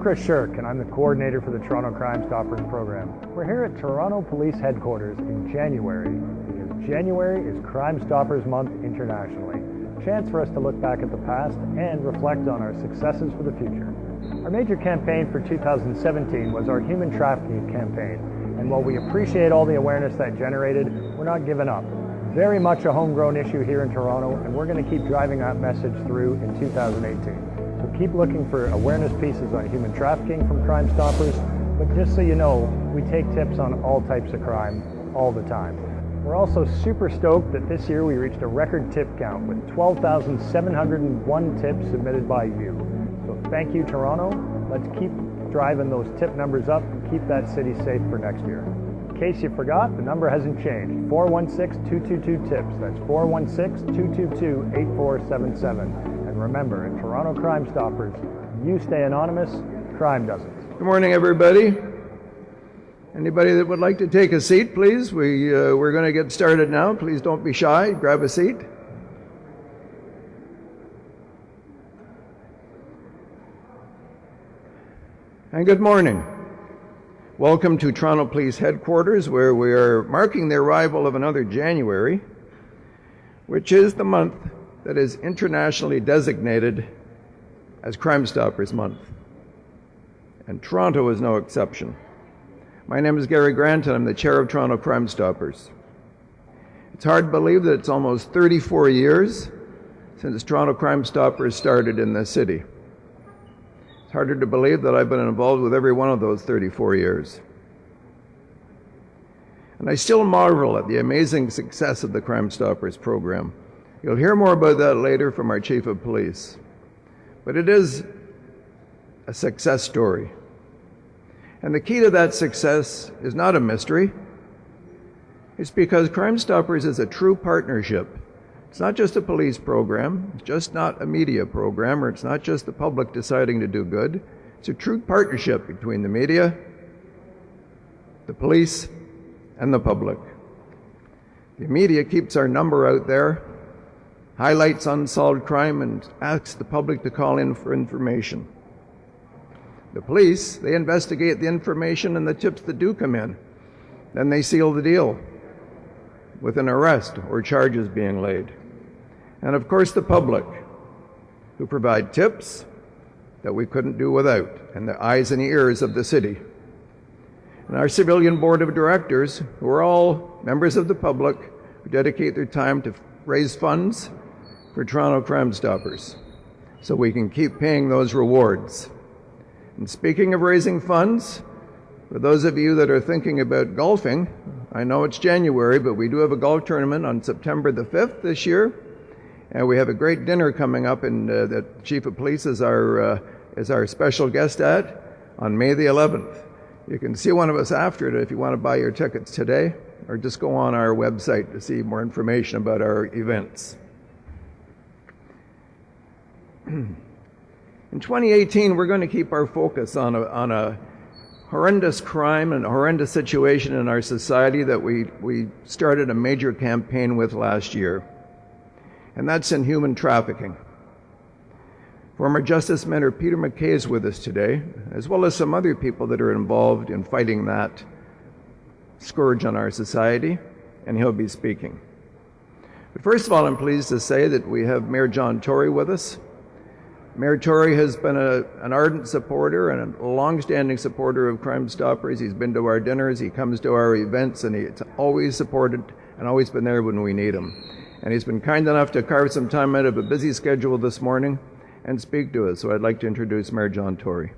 Chris Shirk, and I'm the coordinator for the Toronto Crime Stoppers program. We're here at Toronto Police Headquarters in January, because January is Crime Stoppers Month internationally. A chance for us to look back at the past and reflect on our successes for the future. Our major campaign for 2017 was our human trafficking campaign, and while we appreciate all the awareness that generated, we're not giving up. Very much a homegrown issue here in Toronto, and we're going to keep driving that message through in 2018. So keep looking for awareness pieces on human trafficking from Crime Stoppers, but just so you know, we take tips on all types of crime all the time. We're also super stoked that this year we reached a record tip count with 12,701 tips submitted by you. So thank you, Toronto. Let's keep driving those tip numbers up and keep that city safe for next year. In case you forgot, the number hasn't changed. 416-222-TIPS. That's 416-222-8477. And remember, in Toronto Crime Stoppers, you stay anonymous, crime doesn't. Good morning, everybody. Anybody that would like to take a seat, please? We're going to get started now. Please don't be shy. Grab a seat. And good morning. Welcome to Toronto Police Headquarters, where we are marking the arrival of another January, which is the month that is internationally designated as Crime Stoppers Month. And Toronto is no exception. My name is Gary Grant, and I'm the chair of Toronto Crime Stoppers. It's hard to believe that it's almost 34 years since Toronto Crime Stoppers started in this city. It's harder to believe that I've been involved with every one of those 34 years. And I still marvel at the amazing success of the Crime Stoppers program. You'll hear more about that later from our chief of police. But it is a success story. And the key to that success is not a mystery. It's because Crime Stoppers is a true partnership. It's not just a police program, it's just not a media program, or it's not just the public deciding to do good. It's a true partnership between the media, the police, and the public. The media keeps our number out there, highlights unsolved crime, and asks the public to call in for information. The police, they investigate the information and the tips that do come in. Then they seal the deal with an arrest or charges being laid. And of course the public, who provide tips that we couldn't do without, and the eyes and ears of the city. And our civilian board of directors, who are all members of the public, who dedicate their time to raise funds for Toronto Crime Stoppers, so we can keep paying those rewards. And speaking of raising funds, for those of you that are thinking about golfing, I know it's January, but we do have a golf tournament on September the 5th this year, and we have a great dinner coming up, and the Chief of Police is our special guest at on May the 11th. You can see one of us after it if you want to buy your tickets today, or just go on our website to see more information about our events. In 2018, we're going to keep our focus on a horrendous crime and a horrendous situation in our society that we started a major campaign with last year, and that's in human trafficking. Former Justice Minister Peter MacAleese is with us today, as well as some other people that are involved in fighting that scourge on our society, and he'll be speaking. But first of all, I'm pleased to say that we have Mayor John Tory with us. Mayor Tory has been an ardent supporter and a long-standing supporter of Crime Stoppers. He's been to our dinners, he comes to our events, and he's always supported and always been there when we need him. And he's been kind enough to carve some time out of a busy schedule this morning and speak to us. So I'd like to introduce Mayor John Tory.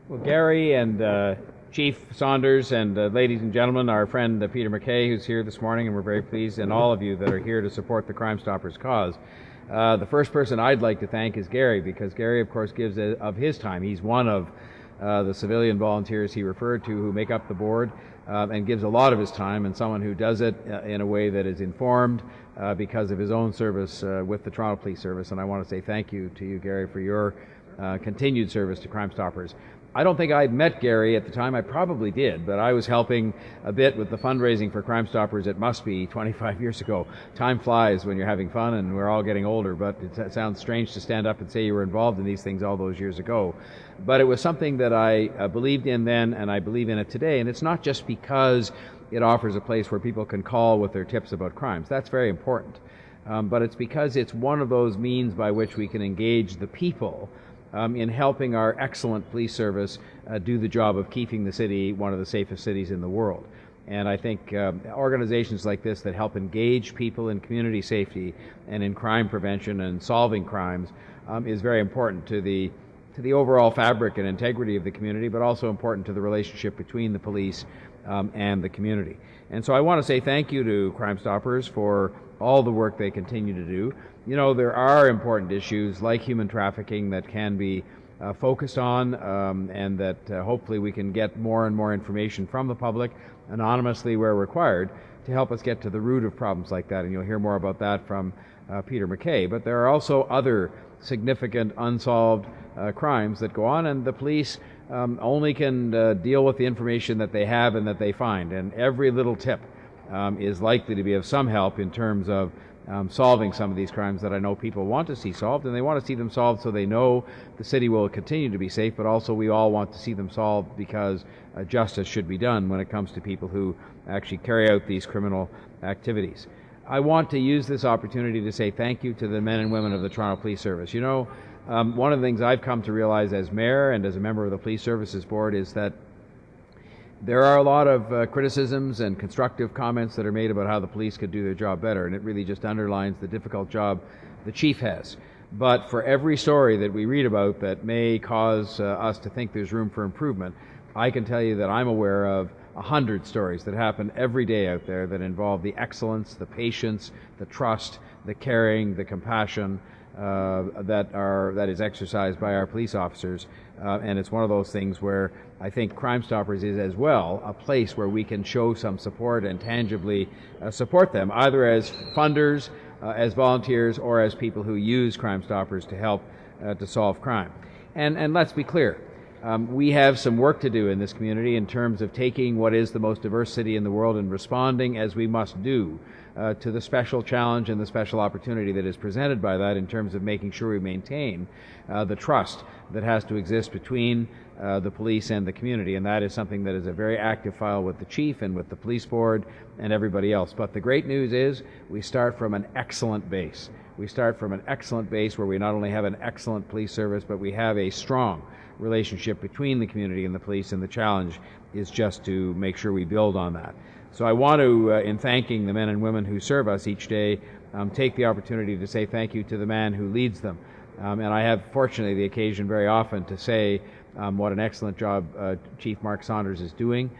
Well, Gary and Chief Saunders and ladies and gentlemen, our friend Peter MacAleese, who's here this morning, and we're very pleased, and all of you that are here to support the Crime Stoppers cause. The first person I'd like to thank is Gary, because Gary, of course, gives of his time. He's one of the civilian volunteers he referred to who make up the board, and gives a lot of his time, and someone who does it in a way that is informed because of his own service with the Toronto Police Service. And I want to say thank you to you, Gary, for your continued service to Crime Stoppers. I don't think I'd met Gary at the time. I probably did, but I was helping a bit with the fundraising for Crime Stoppers. It must be 25 years ago. Time flies when you're having fun, and we're all getting older, but it sounds strange to stand up and say you were involved in these things all those years ago. But it was something that I believed in then, and I believe in it today. And it's not just because it offers a place where people can call with their tips about crimes. That's very important. But it's because it's one of those means by which we can engage the people in helping our excellent police service do the job of keeping the city one of the safest cities in the world. And I think organizations like this that help engage people in community safety and in crime prevention and solving crimes is very important to the overall fabric and integrity of the community, but also important to the relationship between the police and the community. And so I want to say thank you to Crime Stoppers for all the work they continue to do. You know, there are important issues like human trafficking that can be focused on, and that hopefully we can get more and more information from the public anonymously where required to help us get to the root of problems like that. And you'll hear more about that from Peter MacAleese. But there are also other significant unsolved crimes that go on, and the police only can deal with the information that they have and that they find. And every little tip is likely to be of some help in terms of solving some of these crimes that I know people want to see solved, and they want to see them solved so they know the city will continue to be safe, but also we all want to see them solved because justice should be done when it comes to people who actually carry out these criminal activities. I want to use this opportunity to say thank you to the men and women of the Toronto Police Service. You know, one of the things I've come to realize as mayor and as a member of the Police Services Board is that there are a lot of criticisms and constructive comments that are made about how the police could do their job better, and it really just underlines the difficult job the chief has. But for every story that we read about that may cause us to think there's room for improvement, I can tell you that I'm aware of 100 stories that happen every day out there that involve the excellence, the patience, the trust, the caring, the compassion that is exercised by our police officers. And it's one of those things where I think Crime Stoppers is as well a place where we can show some support and tangibly support them, either as funders, as volunteers, or as people who use Crime Stoppers to help to solve crime. And let's be clear, we have some work to do in this community in terms of taking what is the most diverse city in the world and responding as we must do to the special challenge and the special opportunity that is presented by that in terms of making sure we maintain the trust that has to exist between the police and the community. And that is something that is a very active file with the chief and with the police board and everybody else. But the great news is we start from an excellent base. We start from an excellent base where we not only have an excellent police service, but we have a strong relationship between the community and the police, and the challenge is just to make sure we build on that. So I want to, in thanking the men and women who serve us each day, take the opportunity to say thank you to the man who leads them. And I have, fortunately, the occasion very often to say what an excellent job Chief Mark Saunders is doing.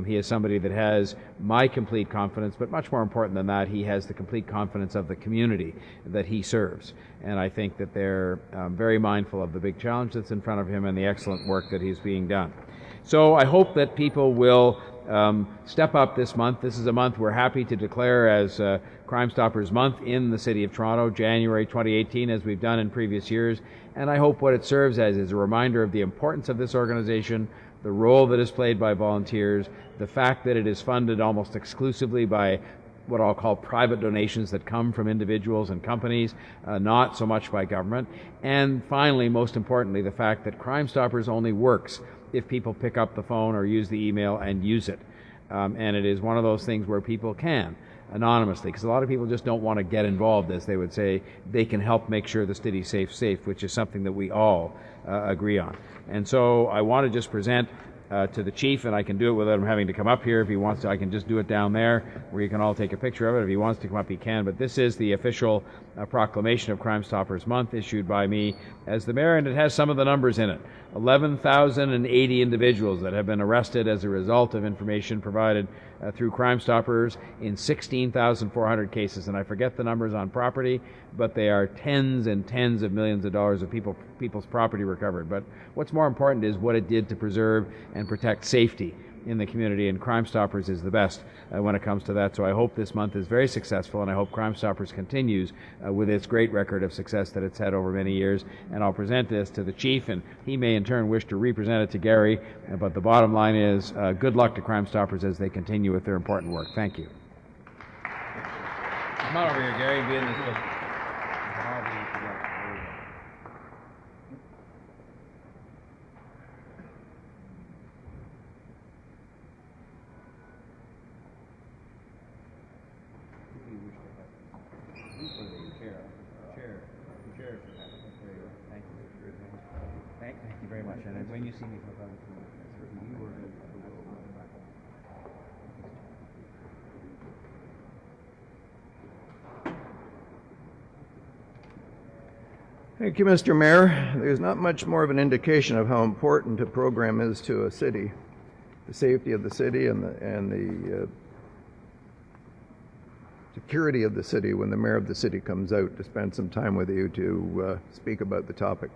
He is somebody that has my complete confidence, but much more important than that, he has the complete confidence of the community that he serves. And I think that they're very mindful of the big challenge that's in front of him and the excellent work that is being done. So I hope that people will step up this month. This is a month we're happy to declare as Crime Stoppers Month in the City of Toronto, January 2018, as we've done in previous years. And I hope what it serves as is a reminder of the importance of this organization, the role that is played by volunteers, the fact that it is funded almost exclusively by what I'll call private donations that come from individuals and companies, not so much by government. And finally, most importantly, the fact that Crime Stoppers only works if people pick up the phone or use the email and use it. And it is one of those things where people can, anonymously, because a lot of people just don't want to get involved, as they would say. They can help make sure the city's safe, which is something that we all agree on. And so I want to just present to the chief, and I can do it without him having to come up here. If he wants to, I can just do it down there where you can all take a picture of it. If he wants to come up, he can. But this is the official proclamation of Crime Stoppers Month issued by me as the mayor, and it has some of the numbers in it. 11,080 individuals that have been arrested as a result of information provided through Crime Stoppers in 16,400 cases. And I forget the numbers on property, but they are tens and tens of millions of dollars of people's property recovered. But what's more important is what it did to preserve and protect safety in the community, and Crime Stoppers is the best when it comes to that. So I hope this month is very successful, and I hope Crime Stoppers continues with its great record of success that it's had over many years. And I'll present this to the Chief, and he may in turn wish to represent it to Gary, but the bottom line is good luck to Crime Stoppers as they continue with their important work. Thank you. Come on over here, Gary, be in this book. Thank you very much. And when you see me from you were Thank you, Mr. Mayor. There's not much more of an indication of how important a program is to a city, the safety of the city and the security of the city when the mayor of the city comes out to spend some time with you to speak about the topic.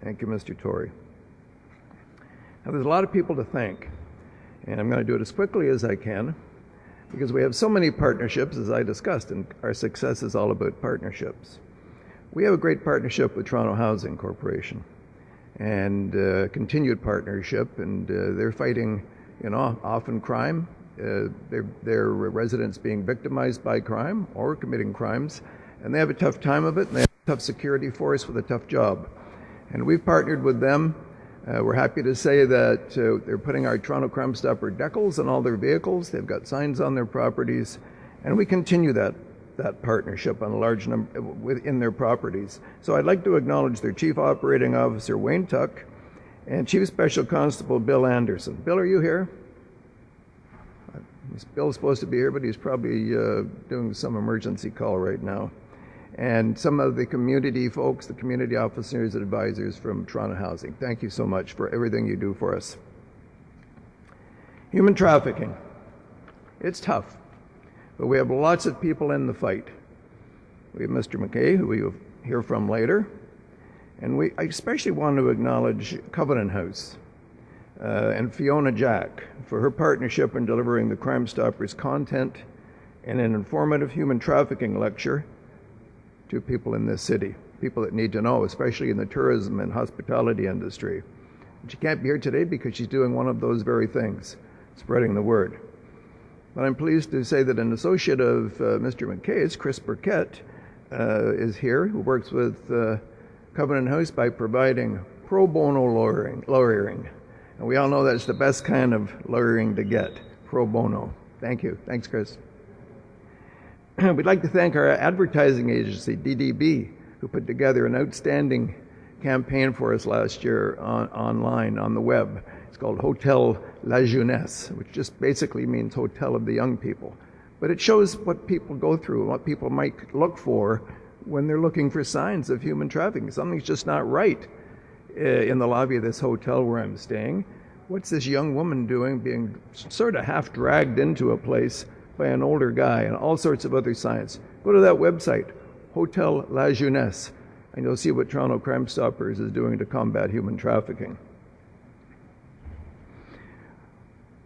Thank you, Mr. Tory. Now, there's a lot of people to thank, and I'm going to do it as quickly as I can because we have so many partnerships, as I discussed, and our success is all about partnerships. We have a great partnership with Toronto Housing Corporation and continued partnership, and they're fighting, often crime. Their residents being victimized by crime or committing crimes, and they have a tough time of it, and they have a tough security force with a tough job. And we've partnered with them. We're happy to say that they're putting our Toronto Crime Stopper decals on all their vehicles. They've got signs on their properties, and we continue that partnership on a large number within their properties. So I'd like to acknowledge their Chief Operating Officer, Wayne Tuck, and Chief Special Constable, Bill Anderson. Bill, are you here? Bill's supposed to be here, but he's probably doing some emergency call right now. And some of the community folks, the community officers and advisors from Toronto Housing. Thank you so much for everything you do for us. Human trafficking. It's tough, but we have lots of people in the fight. We have Mr. McKay, who we will hear from later. And I especially want to acknowledge Covenant House and Fiona Jack for her partnership in delivering the Crime Stoppers content and an informative human trafficking lecture to people in this city, people that need to know, especially in the tourism and hospitality industry. She can't be here today because she's doing one of those very things, spreading the word. But I'm pleased to say that an associate of Mr. McKay's, Chris Burkett, is here, who works with Covenant House by providing pro bono lawyering. And we all know that's the best kind of lawyering to get, pro bono. Thank you. Thanks, Chris. We'd like to thank our advertising agency, DDB, who put together an outstanding campaign for us last year online, on the web. It's called Hotel La Jeunesse, which just basically means Hotel of the Young People. But it shows what people go through, what people might look for when they're looking for signs of human trafficking. Something's just not right in the lobby of this hotel where I'm staying. What's this young woman doing, being sort of half dragged into a place by an older guy, and all sorts of other signs? Go to that website, Hotel La Jeunesse, and you'll see what Toronto Crime Stoppers is doing to combat human trafficking.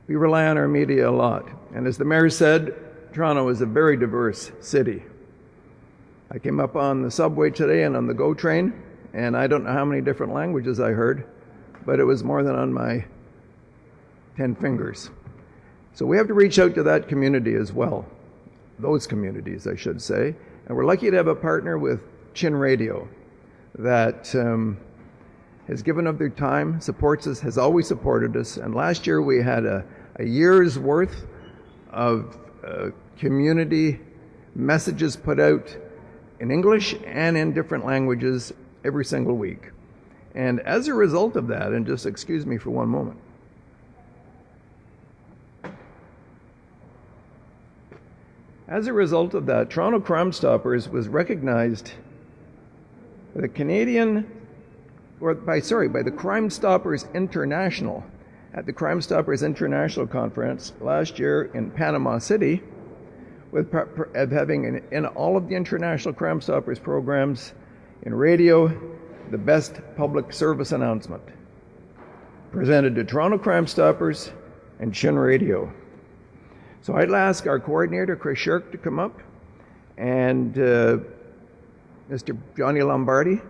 We rely on our media a lot, and as the mayor said, Toronto is a very diverse city. I came up on the subway today and on the GO train, and I don't know how many different languages I heard, but it was more than on my 10 fingers. So we have to reach out to that community as well, those communities, I should say. And we're lucky to have a partner with Chin Radio that has given up their time, supports us, has always supported us. And last year we had a year's worth of community messages put out in English and in different languages every single week. And as a result of that, and just excuse me for one moment. As a result of that, Toronto Crime Stoppers was recognized by the by the Crime Stoppers International at the Crime Stoppers International Conference last year in Panama City, with having in all of the international Crime Stoppers programs in radio, the best public service announcement, presented to Toronto Crime Stoppers and Chin Radio. So I'd ask our coordinator, Chris Shirk, to come up, and Mr. Johnny Lombardi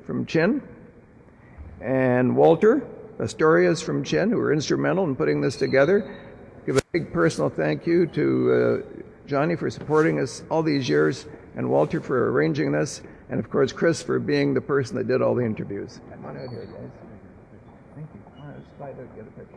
from Chin, and Walter Pastorius from Chin, who were instrumental in putting this together. Give a big personal thank you to Johnny for supporting us all these years, and Walter for arranging this, and of course Chris for being the person that did all the interviews. Come on out here, guys. Thank you. Come on out, slide out, get a picture.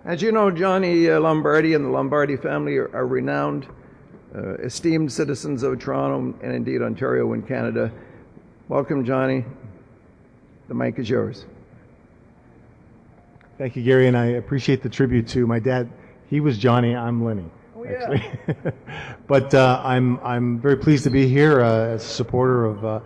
As you know, Johnny Lombardi and the Lombardi family are renowned, esteemed citizens of Toronto and indeed Ontario and Canada. Welcome, Johnny. The mic is yours. Thank you, Gary, and I appreciate the tribute to my dad. He was Johnny, I'm Lenny. Oh, yeah. But I'm very pleased to be here as a supporter of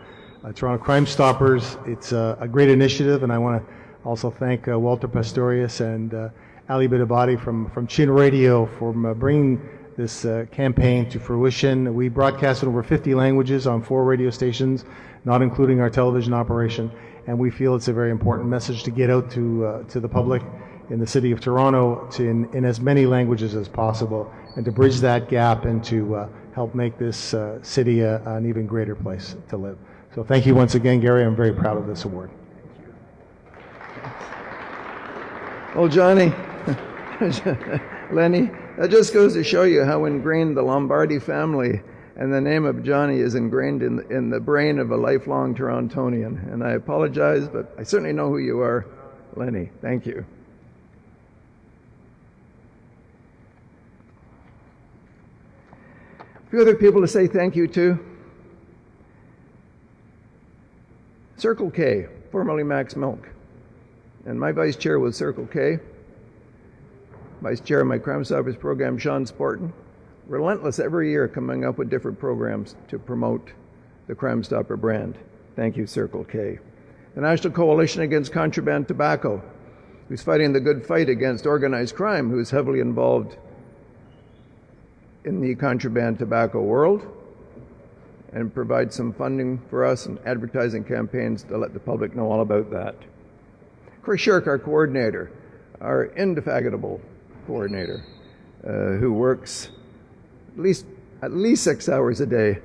Toronto Crime Stoppers. It's a great initiative, and I want to also thank Walter Pastorius and Ali Bidabadi from Chin Radio for bringing this campaign to fruition. We broadcast in over 50 languages on 4 radio stations, not including our television operation, and we feel it's a very important message to get out to the public in the city of Toronto in as many languages as possible, and to bridge that gap and to help make this city an even greater place to live. So thank you once again, Gary. I'm very proud of this award. Well, Johnny, Lenny, that just goes to show you how ingrained the Lombardi family and the name of Johnny is ingrained in the brain of a lifelong Torontonian. And I apologize, but I certainly know who you are, Lenny. Thank you. A few other people to say thank you to. Circle K, formerly Max Milk. And my vice chair was Circle K. Vice chair of my Crime Stoppers program, Sean Sporton. Relentless every year coming up with different programs to promote the Crime Stopper brand. Thank you, Circle K. The National Coalition Against Contraband Tobacco, who's fighting the good fight against organized crime, who's heavily involved in the contraband tobacco world, and provides some funding for us and advertising campaigns to let the public know all about that. Chris Shirk, our coordinator, our indefatigable coordinator, who works at least 6 hours a day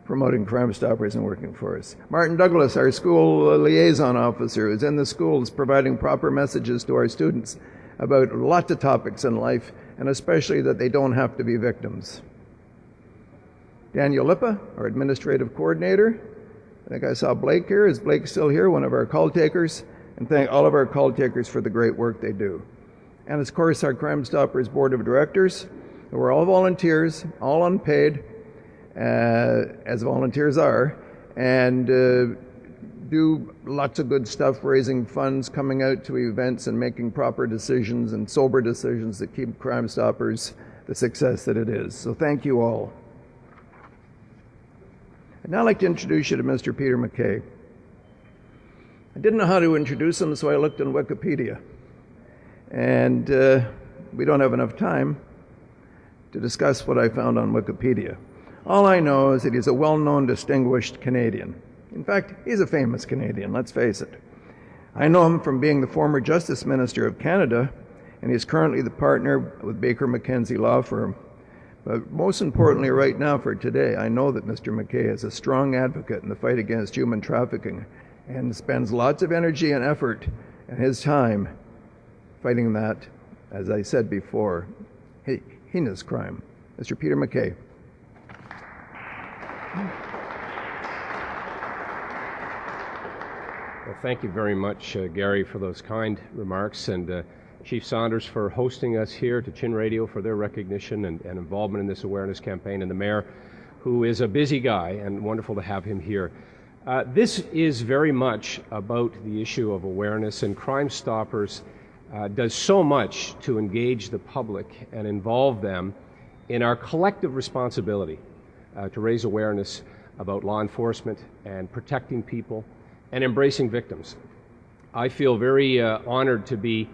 promoting Crime Stoppers and working for us. Martin Douglas, our school liaison officer, is in the schools providing proper messages to our students about lots of topics in life, and especially that they don't have to be victims. Daniel Lippa, our administrative coordinator. I think I saw Blake here. Is Blake still here? One of our call takers. And thank all of our call takers for the great work they do. And of course, our Crime Stoppers Board of Directors, who are all volunteers, all unpaid, as volunteers are, and do lots of good stuff, raising funds, coming out to events, and making proper decisions and sober decisions that keep Crime Stoppers the success that it is. So thank you all. I'd now like to introduce you to Mr. Peter MacKay. I didn't know how to introduce him, so I looked on Wikipedia. And we don't have enough time to discuss what I found on Wikipedia. All I know is that he's a well-known, distinguished Canadian. In fact, he's a famous Canadian, let's face it. I know him from being the former Justice Minister of Canada, and he's currently the partner with Baker McKenzie Law Firm. But most importantly right now for today, I know that Mr. MacKay is a strong advocate in the fight against human trafficking and spends lots of energy and effort and his time fighting that, as I said before, heinous crime. Mr. Peter MacKay. Well, thank you very much, Gary, for those kind remarks, and Chief Saunders for hosting us here, to Chin Radio for their recognition and involvement in this awareness campaign, and the Mayor, who is a busy guy, and wonderful to have him here. This is very much about the issue of awareness, and Crime Stoppers does so much to engage the public and involve them in our collective responsibility to raise awareness about law enforcement and protecting people, and embracing victims. I feel very honored to be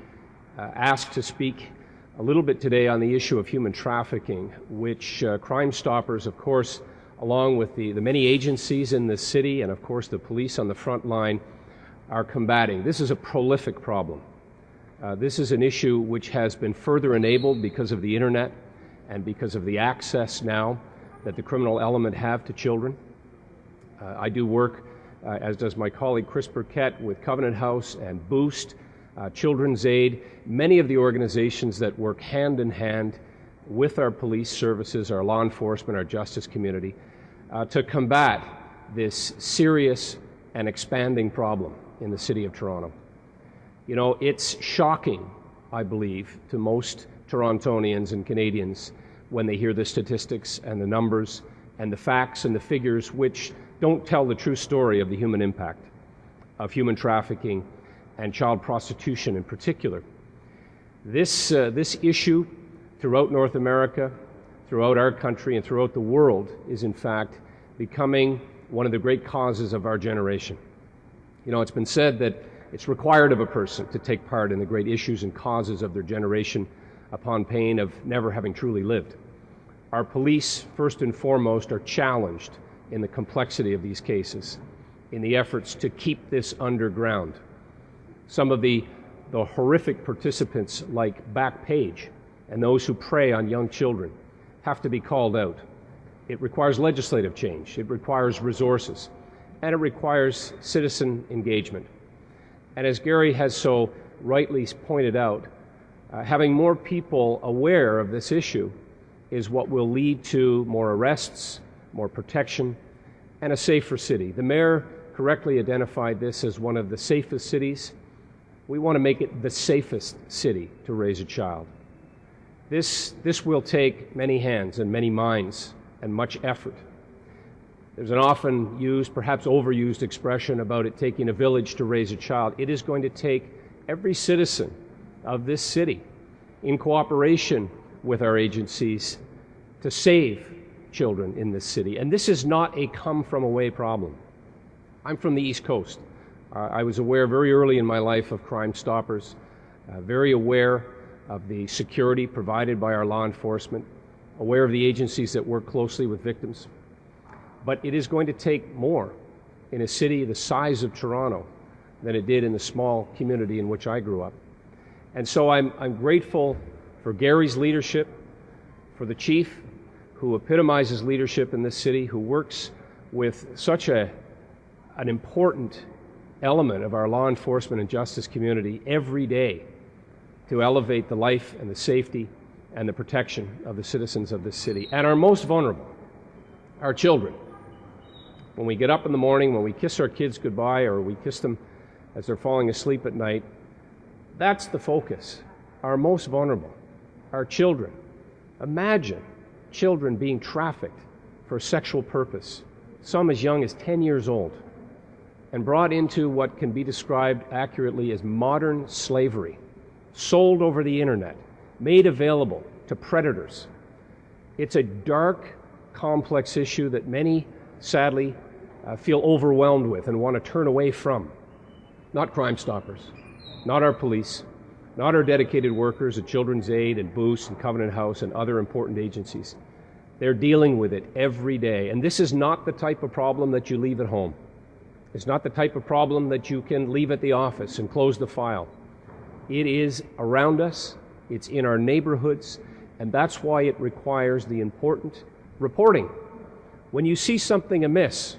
asked to speak a little bit today on the issue of human trafficking, which Crime Stoppers, of course, along with the many agencies in the city and, of course, the police on the front line, are combating. This is a prolific problem. This is an issue which has been further enabled because of the internet and because of the access now that the criminal element have to children. I do work, as does my colleague Chris Burkett, with Covenant House and Boost, Children's Aid, many of the organizations that work hand in hand with our police services, our law enforcement, our justice community, to combat this serious and expanding problem in the city of Toronto. You know, it's shocking, I believe, to most Torontonians and Canadians when they hear the statistics and the numbers and the facts and the figures which don't tell the true story of the human impact of human trafficking and child prostitution in particular. This issue throughout North America, throughout our country, and throughout the world is in fact becoming one of the great causes of our generation. You know, it's been said that it's required of a person to take part in the great issues and causes of their generation upon pain of never having truly lived. Our police, first and foremost, are challenged in the complexity of these cases, in the efforts to keep this underground. Some of the horrific participants like Backpage and those who prey on young children have to be called out. It requires legislative change, it requires resources, and it requires citizen engagement. And as Gary has so rightly pointed out, having more people aware of this issue is what will lead to more arrests, more protection, and a safer city. The mayor correctly identified this as one of the safest cities. We want to make it the safest city to raise a child. This will take many hands and many minds and much effort. There's an often used, perhaps overused expression about it taking a village to raise a child. It is going to take every citizen of this city in cooperation with our agencies to save children in this city. And this is not a come-from-away problem. I'm from the East Coast. I was aware very early in my life of Crime Stoppers, very aware of the security provided by our law enforcement, aware of the agencies that work closely with victims. But it is going to take more in a city the size of Toronto than it did in the small community in which I grew up. And so I'm grateful for Gary's leadership, for the chief who epitomizes leadership in this city, who works with such an important element of our law enforcement and justice community every day to elevate the life and the safety and the protection of the citizens of this city. And our most vulnerable, our children. When we get up in the morning, when we kiss our kids goodbye, or we kiss them as they're falling asleep at night, that's the focus. Our most vulnerable, our children. Imagine children being trafficked for a sexual purpose, some as young as 10 years old, and brought into what can be described accurately as modern slavery, sold over the internet, made available to predators. It's a dark, complex issue that many, sadly, feel overwhelmed with and want to turn away from. Not Crime Stoppers, not our police, not our dedicated workers at Children's Aid and Boost and Covenant House and other important agencies. They're dealing with it every day. And this is not the type of problem that you leave at home. It's not the type of problem that you can leave at the office and close the file. It is around us, it's in our neighborhoods, and that's why it requires the important reporting. When you see something amiss,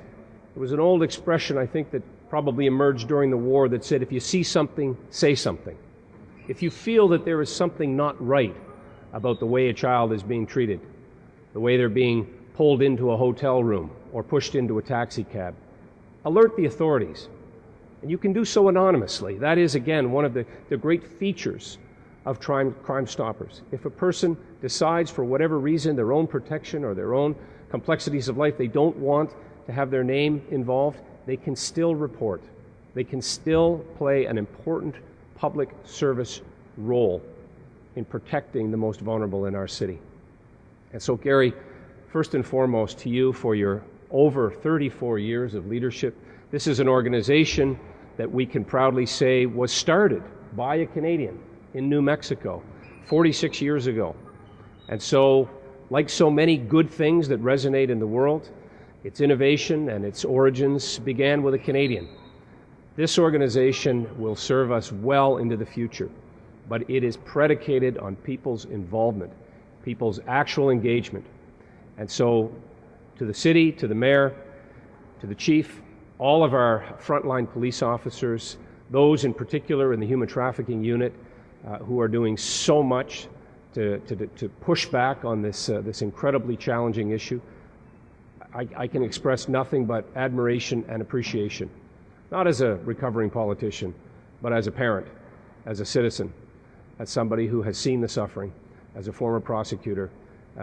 there was an old expression, I think, that probably emerged during the war that said, if you see something, say something. If you feel that there is something not right about the way a child is being treated, the way they're being pulled into a hotel room or pushed into a taxi cab, alert the authorities. And you can do so anonymously. That is, again, one of the great features of Crime Stoppers. If a person decides for whatever reason, their own protection or their own complexities of life, they don't want to have their name involved, they can still report. They can still play an important public service role in protecting the most vulnerable in our city. And so, Gary, first and foremost to you for your over 34 years of leadership This is an organization that we can proudly say was started by a Canadian in New Mexico 46 years ago. And so, like so many good things that resonate in the world, its innovation and its origins began with a Canadian. This organization will serve us well into the future, but it is predicated on people's involvement, people's actual engagement. And so, to the city, to the mayor, to the chief, all of our frontline police officers, those in particular in the human trafficking unit who are doing so much to push back on this incredibly challenging issue, I can express nothing but admiration and appreciation, not as a recovering politician, but as a parent, as a citizen, as somebody who has seen the suffering, as a former prosecutor.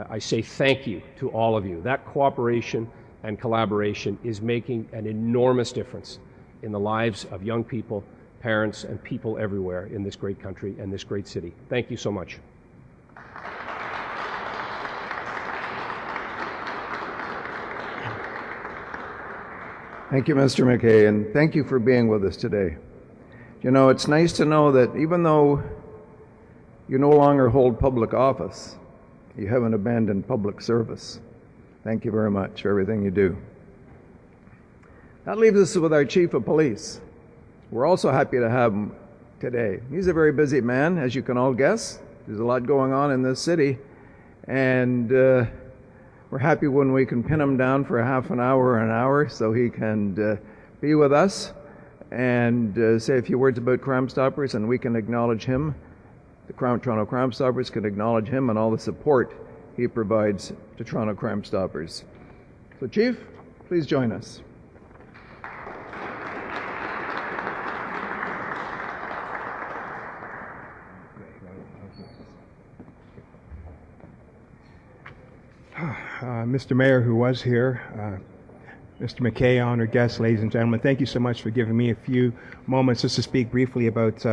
I say thank you to all of you. That cooperation and collaboration is making an enormous difference in the lives of young people, parents, and people everywhere in this great country and this great city. Thank you so much. Thank you, Mr. MacKay, and thank you for being with us today. You know, it's nice to know that even though you no longer hold public office, you haven't abandoned public service. Thank you very much for everything you do. That leaves us with our Chief of Police. We're also happy to have him today. He's a very busy man, as you can all guess. There's a lot going on in this city, and we're happy when we can pin him down for a half an hour or an hour so he can be with us and say a few words about Crime Stoppers, and we can acknowledge him. The Toronto Crime Stoppers can acknowledge him and all the support he provides to Toronto Crime Stoppers. So, Chief, please join us. Mr. Mayor, who was here, Mr. MacKay, honored guests, ladies and gentlemen, thank you so much for giving me a few moments just to speak briefly about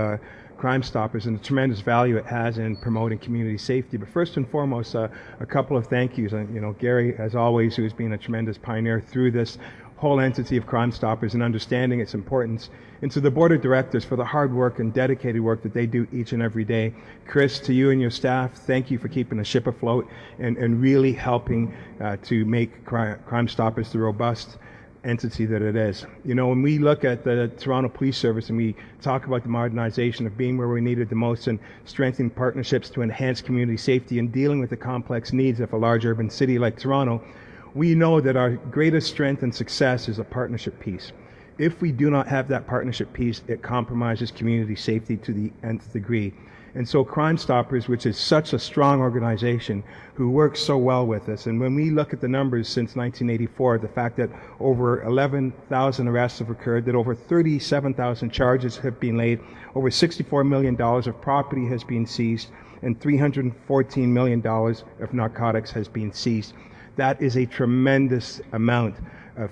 Crime Stoppers and the tremendous value it has in promoting community safety. But first and foremost, a couple of thank yous. You know, Gary, as always, who has been a tremendous pioneer through this whole entity of Crime Stoppers and understanding its importance, and to the board of directors for the hard work and dedicated work that they do each and every day. Chris, to you and your staff, thank you for keeping the ship afloat and really helping to make Crime Stoppers the robust entity that it is. You know, when we look at the Toronto Police Service and we talk about the modernization of being where we need it the most and strengthening partnerships to enhance community safety and dealing with the complex needs of a large urban city like Toronto, we know that our greatest strength and success is a partnership piece. If we do not have that partnership piece, it compromises community safety to the nth degree. And so Crime Stoppers, which is such a strong organization who works so well with us, and when we look at the numbers since 1984, the fact that over 11,000 arrests have occurred, that over 37,000 charges have been laid, over $64 million of property has been seized, and $314 million of narcotics has been seized. That is a tremendous amount of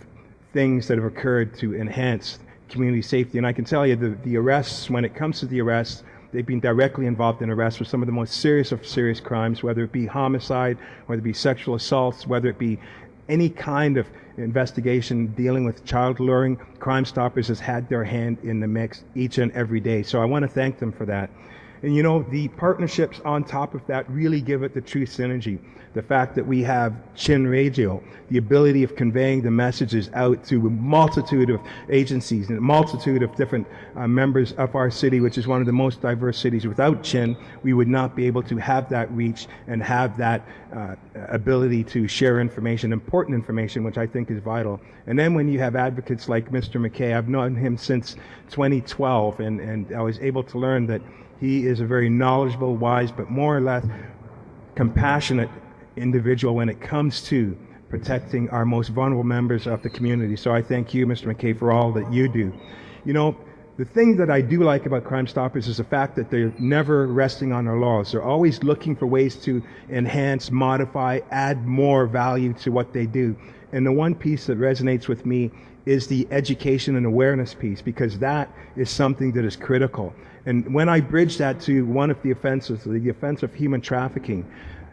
things that have occurred to enhance community safety. And I can tell you the arrests, when it comes to the arrests, they've been directly involved in arrests for some of the most serious of serious crimes, whether it be homicide, whether it be sexual assaults, whether it be any kind of investigation dealing with child luring. Crime Stoppers has had their hand in the mix each and every day. So I want to thank them for that. And you know, the partnerships on top of that really give it the true synergy. The fact that we have Chin Radio, the ability of conveying the messages out to a multitude of agencies and a multitude of different members of our city, which is one of the most diverse cities. Without Chin, we would not be able to have that reach and have that ability to share information, important information, which I think is vital. And then when you have advocates like Mr. MacKay, I've known him since 2012, and I was able to learn that he is a very knowledgeable, wise, but more or less compassionate individual when it comes to protecting our most vulnerable members of the community. So I thank you, Mr. MacKay, for all that you do. You know, the thing that I do like about Crime Stoppers is the fact that they're never resting on their laurels. They're always looking for ways to enhance, modify, add more value to what they do. And the one piece that resonates with me is the education and awareness piece, because that is something that is critical. And when I bridge that to one of the offenses, the offense of human trafficking,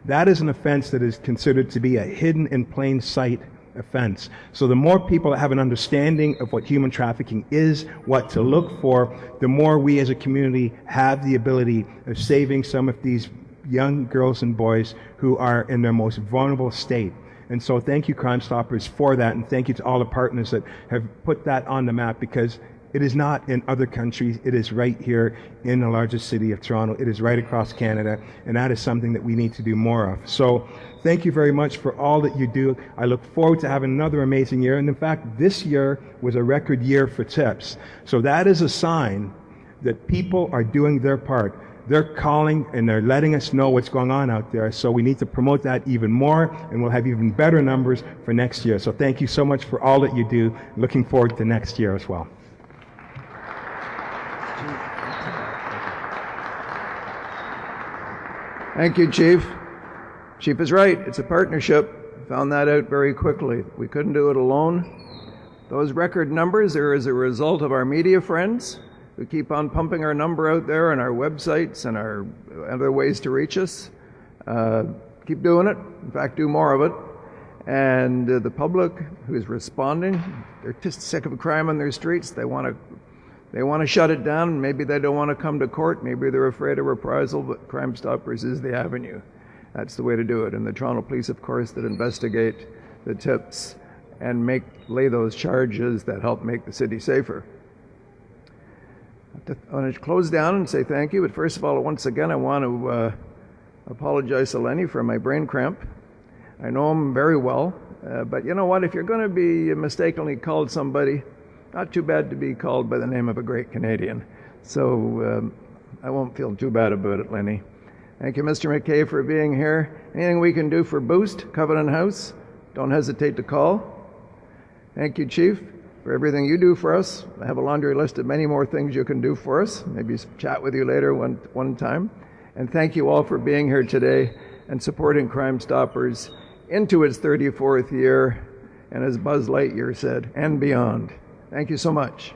that is an offense that is considered to be a hidden in plain sight offense. So the more people that have an understanding of what human trafficking is, what to look for, the more we as a community have the ability of saving some of these young girls and boys who are in their most vulnerable state. And so thank you, Crime Stoppers, for that, and thank you to all the partners that have put that on the map, because it is not in other countries. It is right here in the largest city of Toronto. It is right across Canada, and that is something that we need to do more of. So thank you very much for all that you do. I look forward to having another amazing year. And in fact, this year was a record year for tips. So that is a sign that people are doing their part. They're calling and they're letting us know what's going on out there. So we need to promote that even more, and we'll have even better numbers for next year. So thank you so much for all that you do. Looking forward to next year as well. Thank you, Chief. Chief is right. It's a partnership. Found that out very quickly. We couldn't do it alone. Those record numbers are as a result of our media friends who keep on pumping our number out there on our websites and our other ways to reach us. Keep doing it. In fact, do more of it. And the public who is responding, they're just sick of crime on their streets. They want to shut it down. Maybe they don't want to come to court. Maybe they're afraid of reprisal, but Crime Stoppers is the avenue. That's the way to do it. And the Toronto Police, of course, that investigate the tips and lay those charges that help make the city safer. I want to close down and say thank you, but first of all, once again, I want to apologize to Lenny for my brain cramp. I know him very well, but you know what? If you're going to be mistakenly called somebody, not too bad to be called by the name of a great Canadian. So I won't feel too bad about it, Lenny. Thank you, Mr. MacKay, for being here. Anything we can do for Boost, Covenant House, don't hesitate to call. Thank you, Chief, for everything you do for us. I have a laundry list of many more things you can do for us. Maybe chat with you later one time. And thank you all for being here today and supporting Crime Stoppers into its 34th year, and as Buzz Lightyear said, and beyond. Thank you so much.